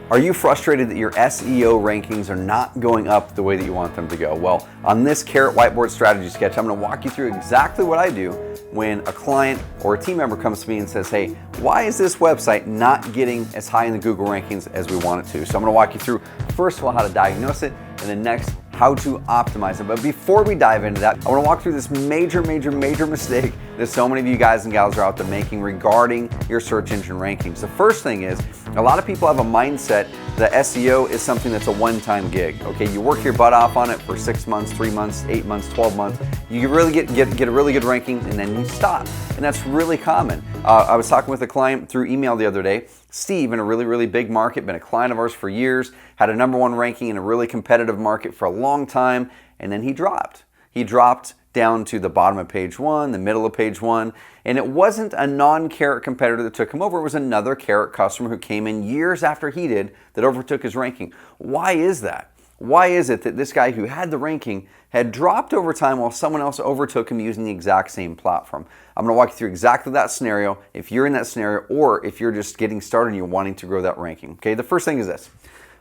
Are you frustrated that your SEO rankings are not going up the way that you want them to go? Well, on this Carrot Whiteboard Strategy Sketch, I'm going to walk you through exactly what I do when a client or a team member comes to me and says, hey, why is this website not getting as high in the Google rankings as we want it to? So I'm going to walk you through, first of all, how to diagnose it, and then next, how to optimize it. But before we dive into that, I want to walk through this major mistake that so many of you guys and gals are out there making regarding your search engine rankings. The first thing is, a lot of people have a mindset that SEO is something that's a one-time gig. Okay, you work your butt off on it for 6 months, 3 months, 8 months, 12 months. You really get a really good ranking, and then you stop. And that's really common. I was talking with a client through email the other day. Steve, in a really big market, been a client of ours for years, had a #1 ranking in a really competitive market for a long time, and then he dropped. He dropped down to the bottom of page 1, the middle of page 1, and it wasn't a non-Carrot competitor that took him over. It was another Carrot customer who came in years after he did that overtook his ranking. Why is that? Why is it that this guy who had the ranking had dropped over time while someone else overtook him using the exact same platform? I'm going to walk you through exactly that scenario if you're in that scenario, or if you're just getting started and you're wanting to grow that ranking. Okay, the first thing is this.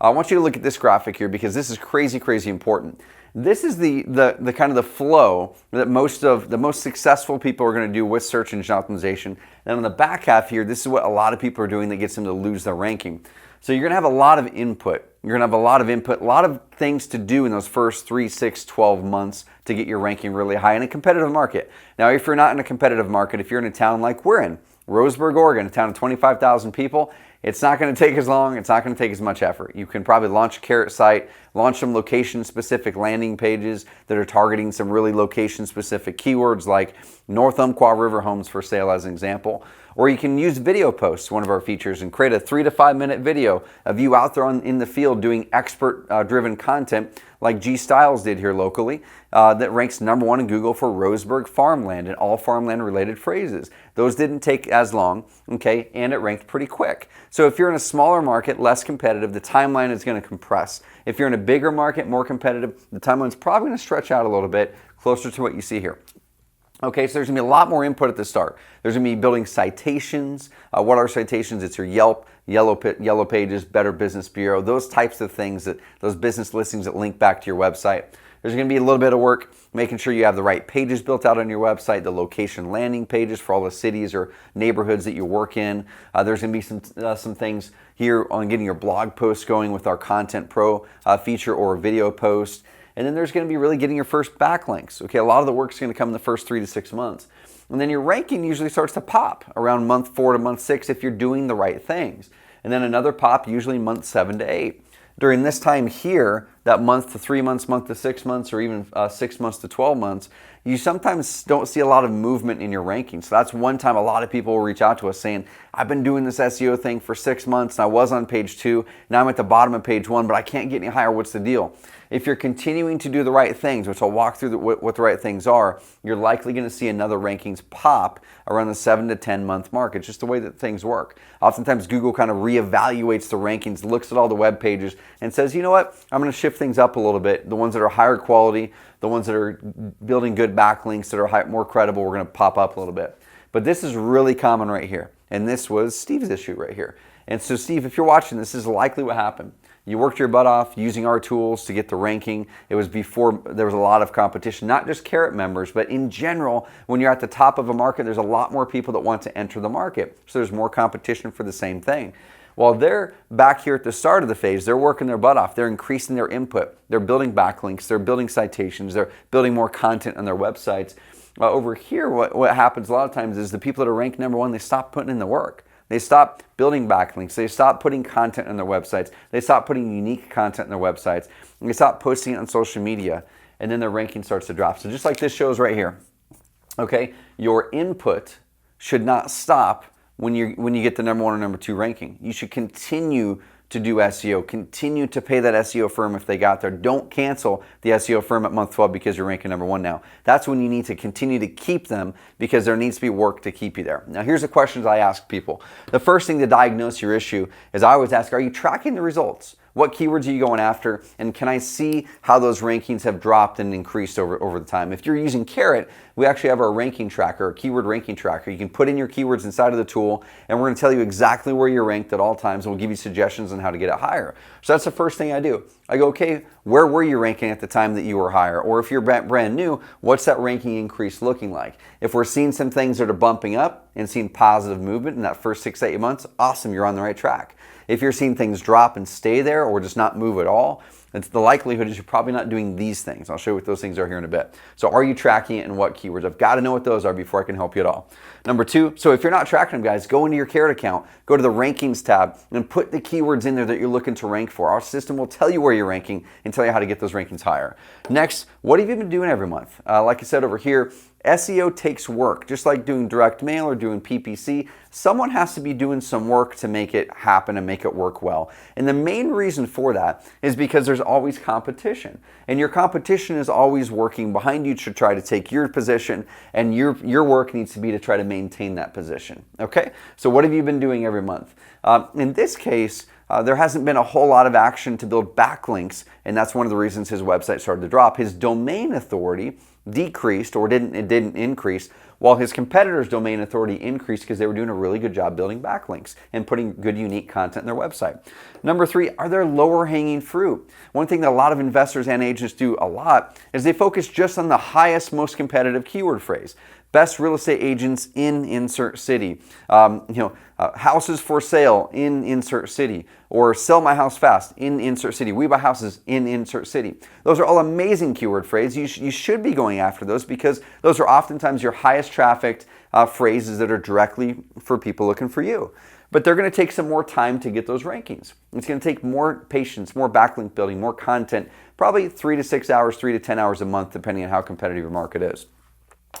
I want you to look at this graphic here because this is crazy important. This is the kind of the flow that the most successful people are going to do with search engine optimization. And on the back half here, this is what a lot of people are doing that gets them to lose their ranking. So you're going to have a lot of input. You're going to have a lot of input, a lot of things to do in those first 3, 6, 12 months to get your ranking really high in a competitive market. Now, if you're not in a competitive market, if you're in a town like we're in, Roseburg, Oregon, a town of 25,000 people, it's not going to take as long, it's not going to take as much effort. You can probably launch a Carrot site, launch some location-specific landing pages that are targeting some really location-specific keywords like North Umpqua River homes for sale as an example. Or you can use video posts, one of our features, and create a 3 to 5 minute video of you out there in the field doing expert-driven content like G Styles did here locally that ranks #1 in Google for Roseburg farmland and all farmland-related phrases. Those didn't take as long, okay, and it ranked pretty quick. So if you're in a smaller market, less competitive, the timeline is going to compress. If you're in a bigger market, more competitive, the timeline is probably going to stretch out a little bit, closer to what you see here. Okay, so there's going to be a lot more input at the start. There's going to be building citations. What are citations? It's your Yelp, Yellow Pages, Better Business Bureau, those types of things, those business listings that link back to your website. There's going to be a little bit of work making sure you have the right pages built out on your website, the location landing pages for all the cities or neighborhoods that you work in. There's going to be some things here on getting your blog posts going with our Content Pro feature or a video post. And then there's going to be really getting your first backlinks. Okay, a lot of the work is going to come in the first 3 to 6 months. And then your ranking usually starts to pop around month 4 to month 6 if you're doing the right things. And then another pop usually month 7 to 8. During this time here, that month to 3 months, month to 6 months, or even 6 months to 12 months, you sometimes don't see a lot of movement in your ranking. So that's one time a lot of people will reach out to us saying, I've been doing this SEO thing for 6 months and I was on page 2, now I'm at the bottom of page 1, but I can't get any higher. What's the deal? If you're continuing to do the right things, which I'll walk through what the right things are, you're likely going to see another rankings pop around the 7 to 10 month mark. It's just the way that things work. Oftentimes Google kind of reevaluates the rankings, looks at all the web pages and says, you know what, I'm going to shift things up a little bit. The ones that are higher quality, the ones that are building good backlinks that are more credible, we're going to pop up a little bit. But this is really common right here. And this was Steve's issue right here. And so Steve, if you're watching, this is likely what happened. You worked your butt off using our tools to get the ranking. It was before there was a lot of competition, not just Carrot members, but in general, when you're at the top of a market, there's a lot more people that want to enter the market. So there's more competition for the same thing. While they're back here at the start of the phase, they're working their butt off. They're increasing their input. They're building backlinks. They're building citations. They're building more content on their websites. Over here, what happens a lot of times is the people that are ranked #1, they stop putting in the work. They stop building backlinks. They stop putting content on their websites. They stop putting unique content on their websites. And they stop posting it on social media. And then their ranking starts to drop. So just like this shows right here, okay, your input should not stop when you get the #1 or #2 ranking. You should continue to do SEO. Continue to pay that SEO firm if they got there. Don't cancel the SEO firm at month 12 because you're ranking #1 now. That's when you need to continue to keep them because there needs to be work to keep you there. Now here's the questions I ask people. The first thing to diagnose your issue is I always ask, are you tracking the results? What keywords are you going after? And can I see how those rankings have dropped and increased over the time? If you're using Carrot, we actually have our ranking tracker, a keyword ranking tracker. You can put in your keywords inside of the tool, and we're going to tell you exactly where you're ranked at all times, and we'll give you suggestions on how to get it higher. So that's the first thing I do. I go, okay, where were you ranking at the time that you were higher? Or if you're brand new, what's that ranking increase looking like? If we're seeing some things that are bumping up and seeing positive movement in that first 6 to 8 months, awesome, you're on the right track. If you're seeing things drop and stay there or just not move at all, it's the likelihood is you're probably not doing these things. I'll show you what those things are here in a bit. So are you tracking it and what keywords? I've got to know what those are before I can help you at all. Number two, so if you're not tracking them, guys, go into your Carrot account, go to the rankings tab, and put the keywords in there that you're looking to rank for. Our system will tell you where you're ranking and tell you how to get those rankings higher. Next, what have you been doing every month? Like I said over here, SEO takes work. Just like doing direct mail or doing PPC, someone has to be doing some work to make it happen and make it work well. And the main reason for that is because there's always competition. And your competition is always working behind you to try to take your position, and your work needs to be to try to maintain that position. Okay? So what have you been doing every month? In this case, there hasn't been a whole lot of action to build backlinks, and that's one of the reasons his website started to drop. His domain authority decreased, or it didn't increase, while his competitors' domain authority increased because they were doing a really good job building backlinks and putting good, unique content in their website. Number three, are there lower hanging fruit? One thing that a lot of investors and agents do a lot is they focus just on the highest, most competitive keyword phrase. Best real estate agents in insert city, houses for sale in insert city, or sell my house fast in insert city, we buy houses in insert city. Those are all amazing keyword phrases. You should be going after those because those are oftentimes your highest trafficked phrases that are directly for people looking for you. But they're going to take some more time to get those rankings. It's going to take more patience, more backlink building, more content, probably 3 to 6 hours, 3 to 10 hours a month, depending on how competitive your market is.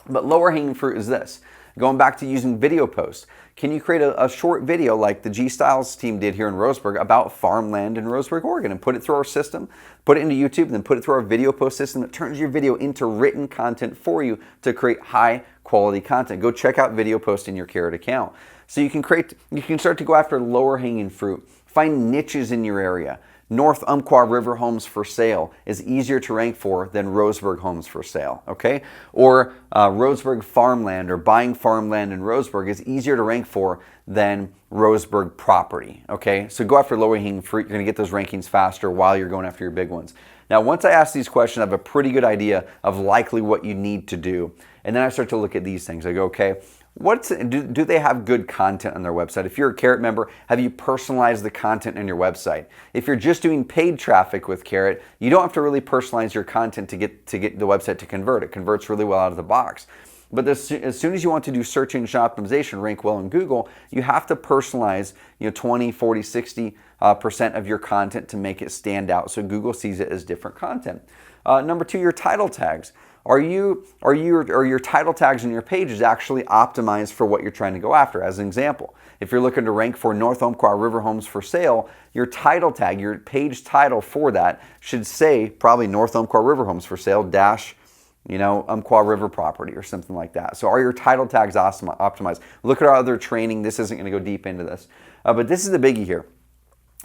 But lower hanging fruit is this. Going back to using video posts. Can you create a short video like the G Styles team did here in Roseburg about farmland in Roseburg, Oregon, and put it through our system, put it into YouTube, and then put it through our video post system that turns your video into written content for you to create high quality content. Go check out video post in your Carrot account. So you can start to go after lower hanging fruit. Find niches in your area. North Umpqua River homes for sale is easier to rank for than Roseburg homes for sale, okay? Or Roseburg farmland or buying farmland in Roseburg is easier to rank for than Roseburg property, okay? So go after lower hanging fruit. You're gonna get those rankings faster while you're going after your big ones. Now, once I ask these questions, I have a pretty good idea of likely what you need to do. And then I start to look at these things. I go, okay, do they have good content on their website? If you're a Carrot member, have you personalized the content in your website? If you're just doing paid traffic with Carrot, you don't have to really personalize your content to get the website to convert. It converts really well out of the box. But as soon as you want to do search engine optimization, rank well in Google, you have to personalize 20, 40, 60% of your content to make it stand out so Google sees it as different content. Number two, your title tags. Are your title tags on your page is actually optimized for what you're trying to go after? As an example, if you're looking to rank for North Umpqua River homes for sale, your title tag, your page title for that should say probably North Umpqua River homes for sale dash Umpqua River property or something like that. So are your title tags optimized? Look at our other training. This isn't going to go deep into this, but this is the biggie here.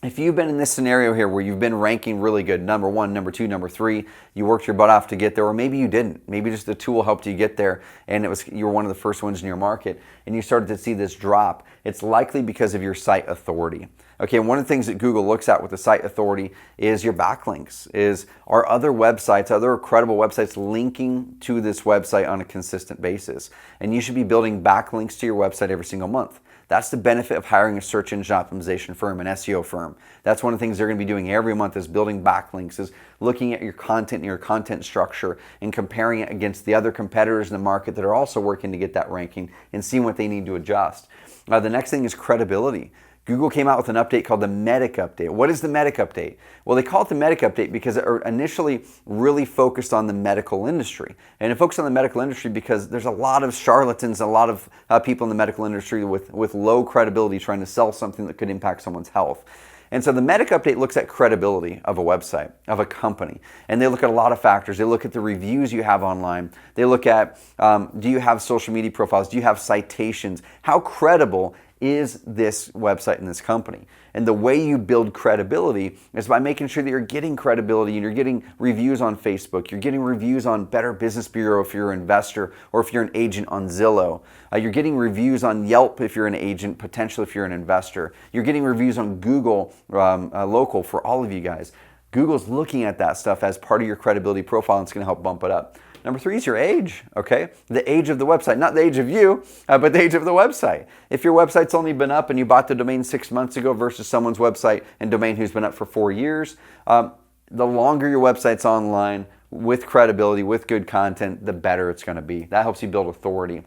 If you've been in this scenario here where you've been ranking really good, number one, number two, number three, you worked your butt off to get there, or maybe you didn't. Maybe just the tool helped you get there and you were one of the first ones in your market and you started to see this drop. It's likely because of your site authority. Okay, and one of the things that Google looks at with the site authority is your backlinks, are other websites, other credible websites linking to this website on a consistent basis. And you should be building backlinks to your website every single month. That's the benefit of hiring a search engine optimization firm, an SEO firm. That's one of the things they're going to be doing every month is building backlinks, is looking at your content and your content structure and comparing it against the other competitors in the market that are also working to get that ranking and seeing what they need to adjust. The next thing is credibility. Google came out with an update called the Medic Update. What is the Medic Update? Well, they call it the Medic Update because it initially really focused on the medical industry. And it focused on the medical industry because there's a lot of charlatans, a lot of people in the medical industry with low credibility trying to sell something that could impact someone's health. And so the Medic Update looks at credibility of a website, of a company. And they look at a lot of factors. They look at the reviews you have online. They look at, do you have social media profiles? Do you have citations? How credible is this website and this company. And the way you build credibility is by making sure that you're getting credibility and you're getting reviews on Facebook, you're getting reviews on Better Business Bureau if you're an investor or if you're an agent on Zillow. You're getting reviews on Yelp if you're an agent, potentially if you're an investor. You're getting reviews on Google local for all of you guys. Google's looking at that stuff as part of your credibility profile, and it's going to help bump it up. Number 3 is your age, okay? The age of the website, not the age of you, but the age of the website. If your website's only been up and you bought the domain 6 months ago versus someone's website and domain who's been up for 4 years, the longer your website's online with credibility, with good content, the better it's going to be. That helps you build authority.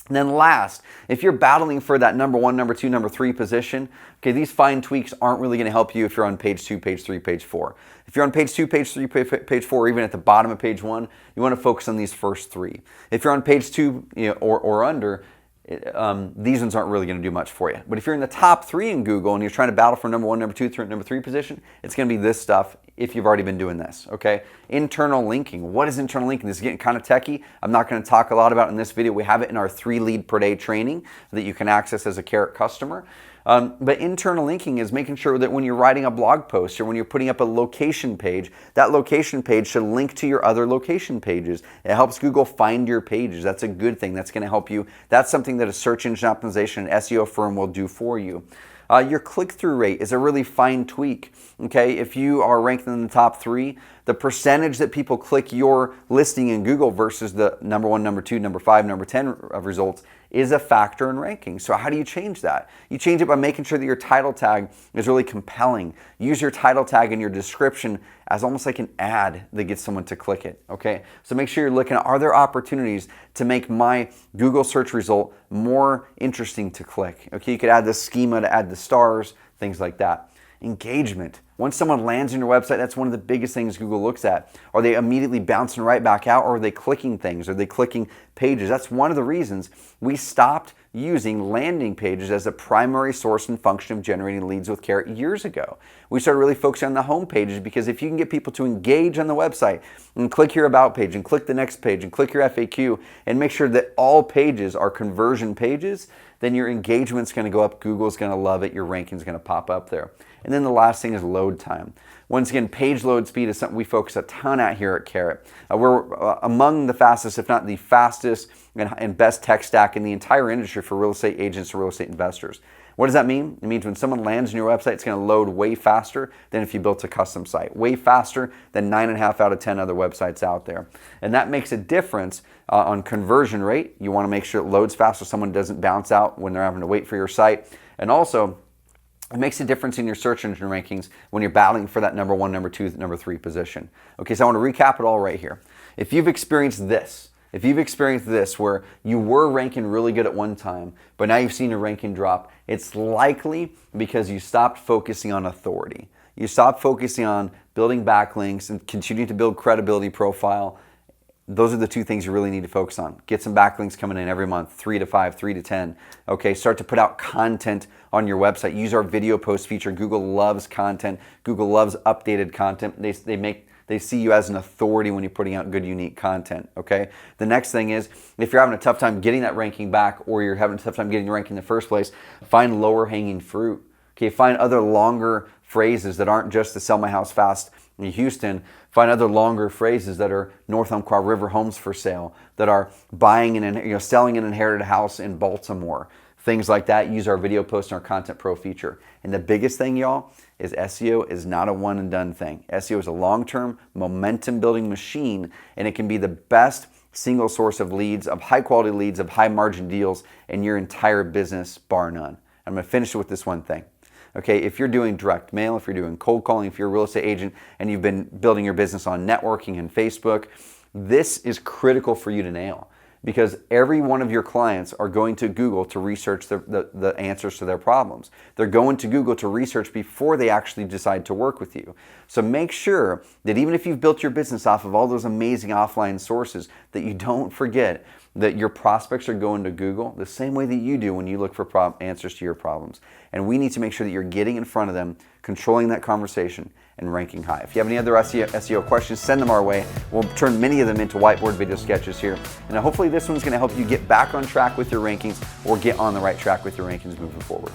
And then last, if you're battling for that number 1, number 2, number 3 position, okay, these fine tweaks aren't really going to help you if you're on page 2, page 3, page 4. If you're on page 2, page 3, page 4, or even at the bottom of page 1, you want to focus on these first 3. If you're on page 2 or under, these ones aren't really going to do much for you. But if you're in the top 3 in Google and you're trying to battle for number 1, number 2, number 3 position, it's going to be this stuff if you've already been doing this, okay? Internal linking. What is internal linking? This is getting kind of techy. I'm not going to talk a lot about it in this video. We have it in our 3 lead per day training that you can access as a Carrot customer. But internal linking is making sure that when you're writing a blog post or when you're putting up a location page, that location page should link to your other location pages. It helps Google find your pages. That's a good thing. That's going to help you. That's something that a search engine optimization and SEO firm will do for you. Your click-through rate is a really fine tweak. Okay, if you are ranked in the top 3, the percentage that people click your listing in Google versus the number 1, number 2, number 5, number 10 of results is a factor in ranking. So how do you change that? You change it by making sure that your title tag is really compelling. Use your title tag in your description as almost like an ad that gets someone to click it, okay? So make sure you're looking at, are there opportunities to make my Google search result more interesting to click? Okay, you could add the schema to add the stars, things like that. Engagement. Once someone lands on your website, that's one of the biggest things Google looks at. Are they immediately bouncing right back out, or are they clicking things? Are they clicking pages? That's one of the reasons we stopped using landing pages as a primary source and function of generating leads with Carrot years ago. We started really focusing on the home pages, because if you can get people to engage on the website and click your about page and click the next page and click your FAQ and make sure that all pages are conversion pages, then your engagement's going to go up, Google's going to love it, your ranking's going to pop up there. And then the last thing is load time. Once again, page load speed is something we focus a ton at here at Carrot. We're among the fastest, if not the fastest and best tech stack in the entire industry for real estate agents or real estate investors. What does that mean? It means when someone lands on your website, it's going to load way faster than if you built a custom site, way faster than 9.5 out of 10 other websites out there. And that makes a difference on conversion rate. You want to make sure it loads fast so someone doesn't bounce out when they're having to wait for your site. And also, it makes a difference in your search engine rankings when you're battling for that number 1, number 2, number 3 position. Okay, so I want to recap it all right here. If you've experienced this where you were ranking really good at one time, but now you've seen your ranking drop, it's likely because you stopped focusing on authority. You stopped focusing on building backlinks and continuing to build credibility profile. Those are the 2 things you really need to focus on. Get some backlinks coming in every month, 3 to 5, 3 to 10. Okay, start to put out content on your website. Use our video post feature. Google loves content. Google loves updated content. They see you as an authority when you're putting out good, unique content, okay? The next thing is, if you're having a tough time getting that ranking back, or you're having a tough time getting your ranking in the first place, find lower hanging fruit, okay? Find other longer phrases that aren't just to sell my house fast in Houston. Find other longer phrases that are North Umpqua River homes for sale, that are buying and selling an inherited house in Baltimore. Things like that. Use our video post and our Content Pro feature. And the biggest thing, y'all, is SEO is not a one and done thing. SEO is a long-term momentum building machine, and it can be the best single source of leads, of high quality leads, of high margin deals in your entire business, bar none. I'm going to finish with this one thing. Okay, if you're doing direct mail, if you're doing cold calling, if you're a real estate agent and you've been building your business on networking and Facebook, this is critical for you to nail, because every one of your clients are going to Google to research the answers to their problems. They're going to Google to research before they actually decide to work with you. So make sure that even if you've built your business off of all those amazing offline sources, that you don't forget that your prospects are going to Google the same way that you do when you look for answers to your problems. And we need to make sure that you're getting in front of them, controlling that conversation, and ranking high. If you have any other SEO questions, send them our way. We'll turn many of them into whiteboard video sketches here. And hopefully this one's going to help you get back on track with your rankings or get on the right track with your rankings moving forward.